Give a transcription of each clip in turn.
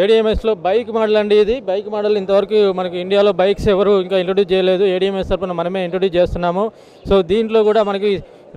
ఏడిఎంఎస్లో bike model అండి. ఇది bike model ఇంతవరకు మనకి ఇండియాలో బైక్స్ ఎవరు ఇంకా ఇంట్రొడ్యూస్ చేయలేదు. ఏడిఎంఎస్ తరపున మనమే ఇంట్రొడ్యూస్ చేస్తున్నాము. సో దీంట్లో కూడా మనకి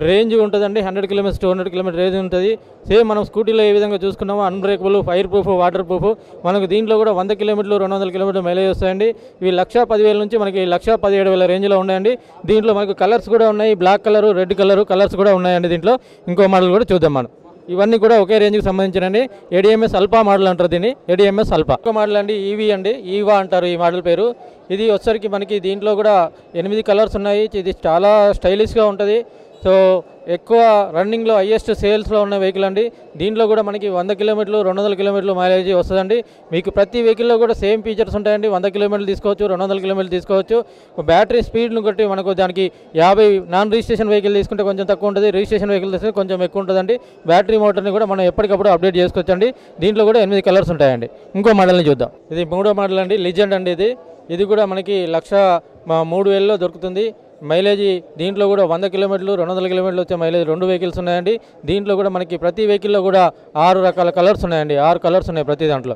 రేంజ్ ఉంటుందండి. 100 కిలోమీటర్స్ 200 కిలోమీటర్ రేంజ్ ఉంటుంది. సేమ్ మనం స్కూటీలో ఏ విధంగా చూసుకున్నామో unbreakable, fire proof, water proof. మనకు దీంట్లో కూడా 100 కిలోమీటర్లు 200 కిలోమీటర్లు మైలేజ్ వస్తాయండి. ఇవి 1,10,000 నుంచి మనకి 1,17,000 రేంజ్లో ఉన్నాయండి. దీంట్లో మనకు కలర్స్ కూడా ఉన్నాయి. Black colour, red colour colours కూడా ఉన్నాయండి. దీంట్లో ఇంకో మోడల్ కూడా చూద్దాం మనం. ఇవన్నీ కూడా ఒకే రేంజ్కి సంబంధించినండి. ఏడిఎంఎస్ అల్పా మోడల్ అంటారు దీన్ని. ఏడిఎంఎస్ అల్పా ఒక మోడల్ అండి. ఈవీ అండి, ఈవా అంటారు ఈ మోడల్ పేరు. ఇది వచ్చేసరికి మనకి దీంట్లో కూడా 8 కలర్స్ ఉన్నాయి. ఇది చాలా స్టైలిష్గా ఉంటుంది. సో ఎక్కువ రన్నింగ్లో హైయెస్ట్ సేల్స్లో ఉన్న వెహికల్ అండి. దీంట్లో కూడా మనకి 100 కిలోమీటర్లు 200 కిలోమీటర్లు మైలేజ్ వస్తుందండి. మీకు ప్రతి వెహికల్లో కూడా సేమ్ ఫీచర్స్ ఉంటాయండి. 100 కిలోమీటర్లు తీసుకోవచ్చు, 200 కిలోమీటర్లు తీసుకోవచ్చు. బ్యాటరీ స్పీడ్ను బట్టి మనకు దానికి 50 నాన్ రిజిస్ట్రేషన్ వెహికల్ తీసుకుంటే కొంచెం తక్కువ ఉంటుంది, రిజిస్ట్రేషన్ వెహికల్ తీసుకుంటే కొంచెం ఎక్కువ ఉంటుందండి. బ్యాటరీ మోటార్ని కూడా మనం ఎప్పటికప్పుడు అప్డేట్ చేసుకోవచ్చండి. దీంట్లో కూడా 8 కలర్స్ ఉంటాయండి. ఇంకో మోడల్ని చూద్దాం. ఇది 3వ మోడల్ అండి, లిజెండ్ అండి. ఇది కూడా మనకి 1,03,000లో దొరుకుతుంది. మైలేజ్ దీంట్లో కూడా 100 కిలోమీటర్లు 200 కిలోమీటర్లు వచ్చే మైలేజ్ 2 వెహికల్స్ ఉన్నాయండి. దీంట్లో కూడా మనకి ప్రతి వెహికల్లో కూడా 6 రకాల కలర్స్ ఉన్నాయండి. 6 కలర్స్ ఉన్నాయి ప్రతి దాంట్లో.